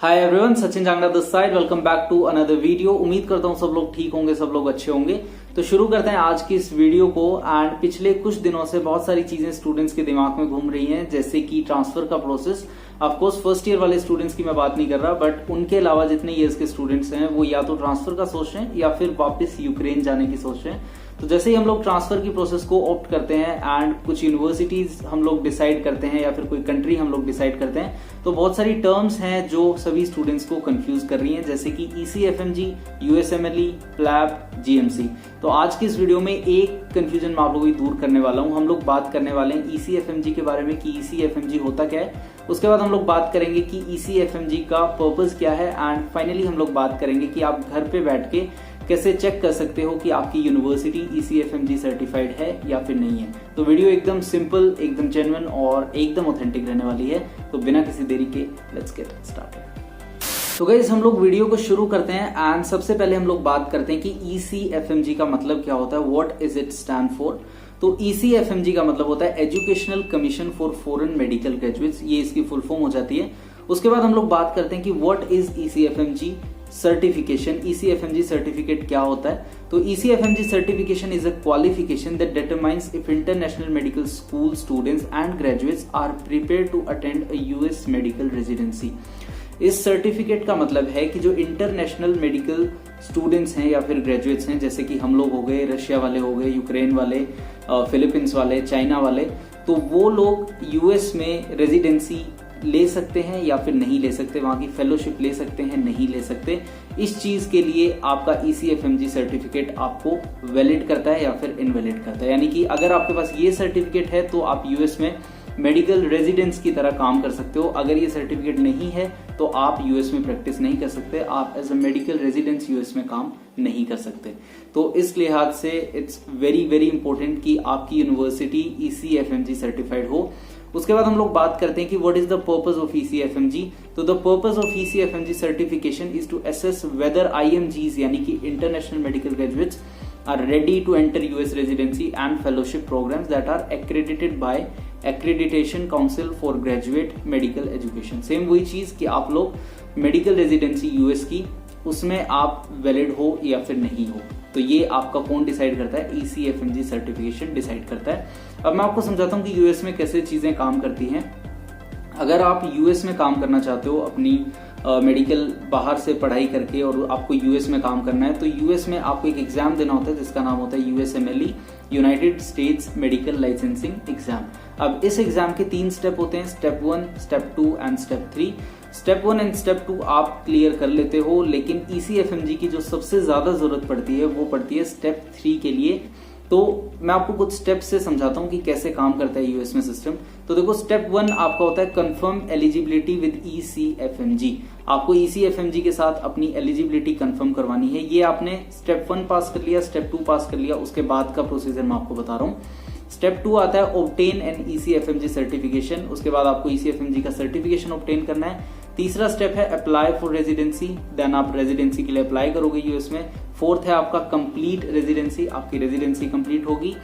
Hi everyone, Sachin Jangra this side. Welcome back to another video. उम्मीद करता हूँ सब लोग ठीक होंगे, सब लोग अच्छे होंगे। तो शुरू करते हैं आज की इस वीडियो को। एंड पिछले कुछ दिनों से बहुत सारी चीजें स्टूडेंट्स के दिमाग में घूम रही हैं, जैसे कि ट्रांसफर का process. Of course first year वाले स्टूडेंट्स की मैं बात नहीं कर रहा, बट उनके अलावा जितने ईयर्स के स्टूडेंट्स हैं वो या तो ट्रांसफर का सोच रहे हैं या फिर वापस यूक्रेन जाने की सोच रहे हैं। तो जैसे ही हम लोग ट्रांसफर की प्रोसेस को ऑप्ट करते हैं एंड कुछ यूनिवर्सिटीज हम लोग डिसाइड करते हैं या फिर कोई कंट्री हम लोग डिसाइड करते हैं, तो बहुत सारी टर्म्स हैं जो सभी स्टूडेंट्स को कंफ्यूज कर रही हैं, जैसे कि ECFMG, USMLE, प्लैब, GMC। तो आज की इस वीडियो में एक कंफ्यूजन मैं आप लोगों की दूर करने वाला हूं। हम लोग बात करने वाले हैं ECFMG के बारे में कि ECFMG होता क्या है। उसके बाद हम लोग बात करेंगे कि ECFMG का पर्पस क्या है एंड फाइनली हम लोग बात करेंगे कि आप घर पे बैठ के कैसे चेक कर सकते हो कि आपकी यूनिवर्सिटी ECFMG सर्टिफाइड है या फिर नहीं है। तो वीडियो एकदम सिंपल, एकदम जेन्युइन और एकदम ऑथेंटिक रहने वाली है। तो बिना किसी देरी के लेट्स गेट स्टार्टेड। तो गाइस हम लोग वीडियो को शुरू करते हैं एंड सबसे पहले हम लोग बात करते हैं कि ECFMG का मतलब क्या होता है, what is it stand for. तो ECFMG का मतलब होता है educational commission for foreign medical graduates, ये इसकी फुल फॉर्म हो जाती है। उसके बाद हम लोग बात करते हैं कि what is ECFMG certification. ECFMG certificate क्या होता है। तो ECFMG certification is a qualification that determines if international medical school students and graduates are prepare to attend a US medical residency. इस सर्टिफिकेट का मतलब है कि जो इंटरनेशनल मेडिकल स्टूडेंट्स हैं या फिर ग्रेजुएट्स हैं, जैसे कि हम लोग हो गए, रशिया वाले हो गए, यूक्रेन वाले, फिलीपींस वाले, चाइना वाले, तो वो लोग US में रेजिडेंसी ले सकते हैं या फिर नहीं ले सकते, वहां की फेलोशिप ले सकते हैं, नहीं ले सकते। इस चीज के लिए आपका ECFMG सर्टिफिकेट आपको वैलिड करता है या फिर इनवैलिड करता है। यानी कि अगर आपके पास ये सर्टिफिकेट है तो आप US में मेडिकल रेजिडेंस की तरह काम कर सकते हो। अगर ये सर्टिफिकेट नहीं है तो आप US में प्रैक्टिस नहीं कर सकते, आप as a medical residence US में काम नहीं कर सकते। तो इस लिहाज से इट्स वेरी वेरी इंपॉर्टेंट कि आपकी यूनिवर्सिटी ECFMG सर्टिफाइड हो। उसके बाद हम लोग बात करते हैं कि what is the purpose of ECFMG। तो the purpose of ECFMG certification is to assess whether IMGs यानी कि international medical graduates are ready to enter US residency and fellowship programs that are accredited by accreditation council for graduate medical education. Same वही चीज कि आप लोग medical residency US की, उसमें आप वैलिड हो या फिर नहीं हो। तो ये आपका कौन डिसाइड करता है, ECFMG सर्टिफिकेशन डिसाइड करता है। अब मैं आपको समझाता हूँ कि US में कैसे चीजें काम करती हैं। अगर आप US में काम करना चाहते हो अपनी मेडिकल बाहर से पढ़ाई करके और आपको US में काम करना है, तो US में आपको एक एग्जाम देना होता है जिसका नाम होता है USMLE, United states medical licensing exam. अब इस एग्जाम के 3 स्टेप होते हैं, step 1, step 2 and step 3। Step 1 and step 2 आप क्लियर कर लेते हो, लेकिन ECFMG की जो सबसे ज्यादा जरूरत पड़ती है वो पड़ती है स्टेप 3 के लिए। तो मैं आपको कुछ स्टेप्स से समझाता हूं कि कैसे काम करता है US में सिस्टम। तो देखो, स्टेप 1 आपका होता है कंफर्म एलिजिबिलिटी विद ECFMG। आपको ECFMG के साथ अपनी एलिजिबिलिटी कंफर्म करवानी है। ये आपने स्टेप 1 पास कर लिया, स्टेप 2 पास कर लिया, उसके बाद का प्रोसीजर मैं आपको बता रहा हूँ। स्टेप 2 आता है ऑब्टेन एन ECFMG सर्टिफिकेशन। उसके बाद आपको ECFMG का सर्टिफिकेशन ऑब्टेन करना है। तीसरा स्टेप है अप्लाई फॉर रेजिडेंसी, देन आप रेजिडेंसी के लिए अप्लाई करोगे US में। फोर्थ है आपका कंप्लीट रेजिडेंसी, आपकी रेजिडेंसी कंप्लीट होगी।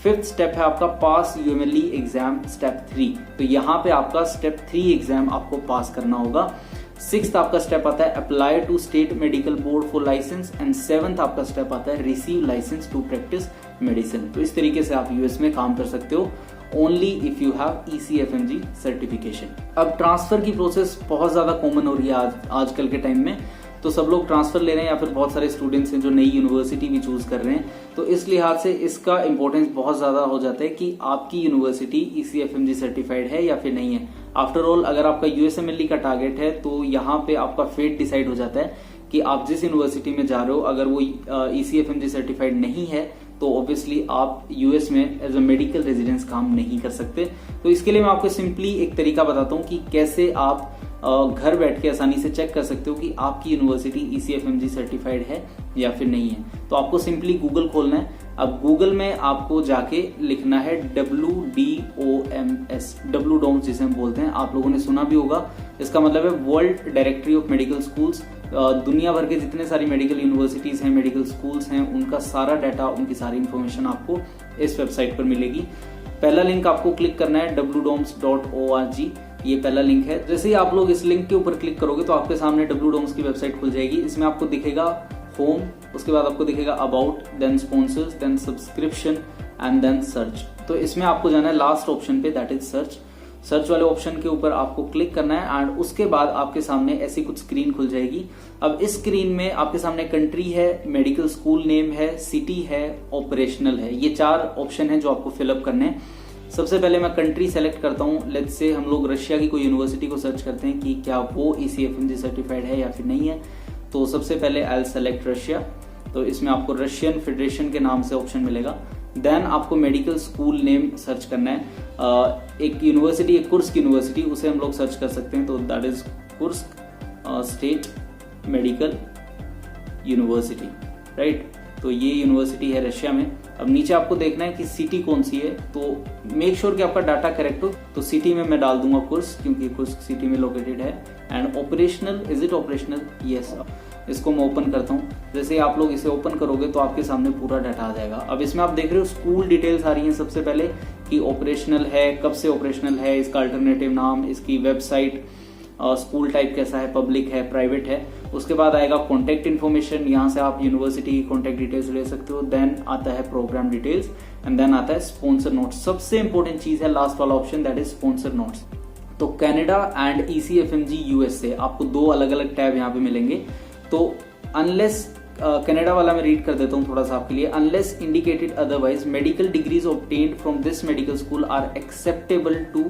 फिफ्थ स्टेप है आपका पास UMLE एग्जाम, स्टेप 3। तो यहाँ पे आपका स्टेप 3 एग्जाम आपको पास करना होगा। सिक्स्थ आपका स्टेप आता है apply to state medical board for license and seventh आपका स्टेप आता है receive license to practice medicine. तो इस तरीके से आप US में काम कर सकते हो only if you have ECFMG certification. अब ट्रांसफर की प्रोसेस बहुत ज्यादा कॉमन हो रही है आजकल के टाइम में। तो सब लोग ट्रांसफर ले रहे हैं या फिर बहुत सारे स्टूडेंट्स हैं जो नई यूनिवर्सिटी भी चूज कर रहे हैं। तो इस लिहाज से इसका इंपॉर्टेंस बहुत ज्यादा हो जाता है कि आपकी यूनिवर्सिटी ECFMG सर्टिफाइड है या फिर नहीं है। आफ्टर ऑल अगर आपका USMLE का टारगेट है तो यहाँ पे आपका फेट डिसाइड हो जाता है कि आप जिस यूनिवर्सिटी में जा रहे हो, अगर वो ECFMG सर्टिफाइड नहीं है तो ऑब्वियसली आप US में एज अ मेडिकल रेजिडेंस काम नहीं कर सकते। तो इसके लिए मैं आपको सिंपली एक तरीका बताता हूँ कि कैसे आप घर बैठ के आसानी से चेक कर सकते हो कि आपकी यूनिवर्सिटी ECFMG सर्टिफाइड है या फिर नहीं है। तो आपको सिंपली गूगल खोलना है। अब गूगल में आपको जाके लिखना है WDOMS, WDOMS जिसे हम बोलते हैं, आप लोगों ने सुना भी होगा। इसका मतलब है world directory of medical schools. दुनिया भर के जितने सारी मेडिकल यूनिवर्सिटीज हैं, मेडिकल स्कूल्स हैं, उनका सारा डाटा, उनकी सारी इंफॉर्मेशन आपको इस वेबसाइट पर मिलेगी। पहला लिंक आपको क्लिक करना है wdoms.org। ये पहला लिंक है। जैसे ही आप लोग इस लिंक के ऊपर क्लिक करोगे तो आपके सामने WDOMS की वेबसाइट खुल जाएगी। इसमें आपको दिखेगा होम, उसके बाद आपको दिखेगा about, then sponsors, then subscription and then search. तो इसमें आपको जाना है लास्ट ऑप्शन पे, दैट इज सर्च। सर्च वाले ऑप्शन के ऊपर आपको क्लिक करना है एंड उसके बाद आपके सामने ऐसी कुछ स्क्रीन खुल जाएगी। अब इस स्क्रीन में आपके सामने कंट्री है, मेडिकल स्कूल नेम है, सिटी है, ऑपरेशनल है, ये 4 ऑप्शन है जो आपको फिलअप करने हैं। सबसे पहले मैं कंट्री सेलेक्ट करता हूँ। लेट्स से हम लोग रशिया की कोई यूनिवर्सिटी को सर्च करते हैं कि क्या वो ECFMG सर्टिफाइड है या फिर नहीं है। तो सबसे पहले आई सेलेक्ट रशिया। तो इसमें आपको रशियन फेडरेशन के नाम से ऑप्शन मिलेगा। देन आपको मेडिकल स्कूल नेम सर्च करना है। एक यूनिवर्सिटी, एक कुर्स्क यूनिवर्सिटी, उसे हम लोग सर्च कर सकते हैं। तो that is Kursk state medical university, right. तो ये यूनिवर्सिटी है रशिया में। अब नीचे आपको देखना है कि सिटी कौन सी है, तो मेक श्योर कि आपका डाटा करेक्ट हो। तो सिटी में मैं डाल दूंगा कुर्स्क, क्योंकि कुर्स्क सिटी में लोकेटेड है। And operational, is it operational? Yes. इसको मैं ओपन करता हूँ। जैसे आप लोग इसे ओपन करोगे तो आपके सामने पूरा डाटा आ जाएगा। अब इसमें आप देख रहे हो स्कूल डिटेल्स आ रही हैं सबसे पहले कि ऑपरेशनल है, कब से ऑपरेशनल है, इसका अल्टरनेटिव नाम, इसकी वेबसाइट, स्कूल टाइप कैसा है, पब्लिक है, प्राइवेट है। उसके बाद आएगा कॉन्टेक्ट इन्फॉर्मेशन, यहाँ से आप यूनिवर्सिटी की कॉन्टेक्ट डिटेल्स ले सकते हो। देन आता है प्रोग्राम डिटेल्स एंड देन आता है स्पॉन्सर नोट्स। सबसे इंपॉर्टेंट चीज है लास्ट वाला option, that is sponsor notes. तो कनाडा एंड ECFMG USA, आपको 2 अलग अलग टैब यहाँ पे मिलेंगे। तो अनलेस कनाडा वाला मैं रीड कर देता हूँ थोड़ा सा आपके लिए। Unless indicated otherwise medical degrees obtained from this medical school are acceptable to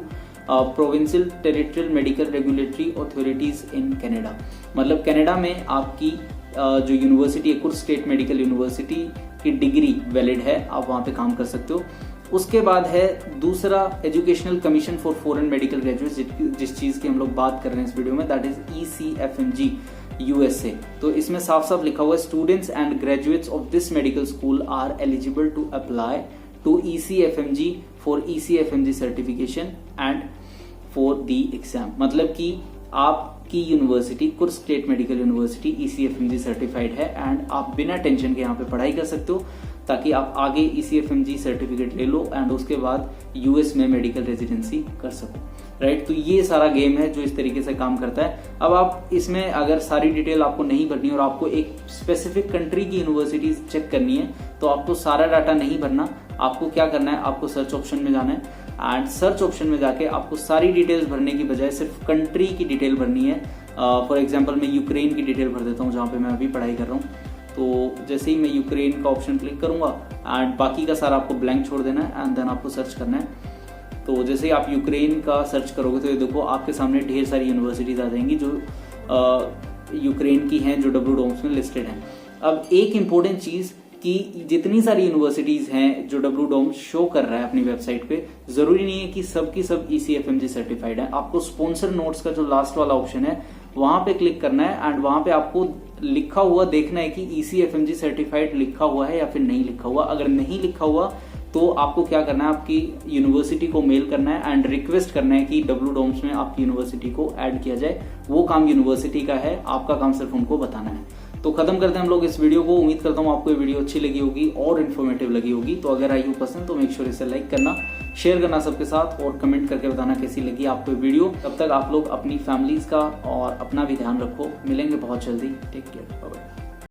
provincial territorial medical regulatory authorities in Canada. मतलब कनाडा में आपकी जो यूनिवर्सिटी है, कुर्स्क स्टेट मेडिकल यूनिवर्सिटी की डिग्री वैलिड है, आप वहां पे काम कर सकते हो। उसके बाद है दूसरा, educational commission for foreign medical graduates, जिस चीज की हम लोग बात कर रहे हैं इस वीडियो में, दैट इज ECFMG USA। तो इसमें साफ साफ लिखा हुआ है students and graduates of this medical school are eligible to apply to ECFMG for ECFMG certification and for the exam. मतलब कि आपकी university Kursk state medical university ECFMG certified है एंड आप बिना टेंशन के यहाँ पे पढ़ाई कर सकते हो, ताकि आप आगे ECFMG सर्टिफिकेट ले लो एंड उसके बाद US में मेडिकल रेजिडेंसी कर सको, राइट। तो ये सारा गेम है जो इस तरीके से काम करता है। अब आप इसमें अगर सारी डिटेल आपको नहीं भरनी और आपको एक स्पेसिफिक कंट्री की यूनिवर्सिटीज चेक करनी है, तो आपको सारा डाटा नहीं भरना। आपको क्या करना है, आपको सर्च ऑप्शन में जाना है एंड सर्च ऑप्शन में जाके आपको सारी डिटेल्स भरने की बजाय सिर्फ कंट्री की डिटेल भरनी है। फॉर एग्जाम्पल मैं यूक्रेन की डिटेल भर देता हूँ, जहाँ पे मैं अभी पढ़ाई कर रहा हूँ। तो जैसे ही मैं यूक्रेन का ऑप्शन क्लिक करूंगा एंड बाकी का सारा आपको ब्लैंक छोड़ देना है एंड देन आपको सर्च करना है। तो जैसे ही आप यूक्रेन का सर्च करोगे तो ये देखो आपके सामने ढेर सारी यूनिवर्सिटीज आ जाएंगी जो यूक्रेन की हैं, जो WDOMS में लिस्टेड हैं। अब एक इम्पोर्टेंट चीज कि जितनी सारी यूनिवर्सिटीज हैं जो WDOMS शो कर रहा है अपनी वेबसाइट पे, जरूरी नहीं है कि सब की सब ECFMG सर्टिफाइड है। आपको स्पॉन्सर नोट्स का जो लास्ट वाला ऑप्शन है वहां पे क्लिक करना है एंड वहां पे आपको लिखा हुआ देखना है कि ECFMG सर्टिफाइड लिखा हुआ है या फिर नहीं लिखा हुआ। अगर नहीं लिखा हुआ तो आपको क्या करना है, आपकी यूनिवर्सिटी को मेल करना है एंड रिक्वेस्ट करना है कि WDOMS में आपकी यूनिवर्सिटी को ऐड किया जाए। वो काम यूनिवर्सिटी का है, आपका काम सिर्फ उनको बताना है। तो खत्म करते हैं हम लोग इस वीडियो को। उम्मीद करता हूँ आपको ये वीडियो अच्छी लगी होगी और इन्फॉर्मेटिव लगी होगी। तो अगर आई हो पसंद तो मेक श्योर इसे लाइक करना, शेयर करना सबके साथ और कमेंट करके बताना कैसी लगी आपको वीडियो। तब तक आप लोग अपनी फैमिलीज का और अपना भी ध्यान रखो। मिलेंगे बहुत जल्दी। Take care, bye bye.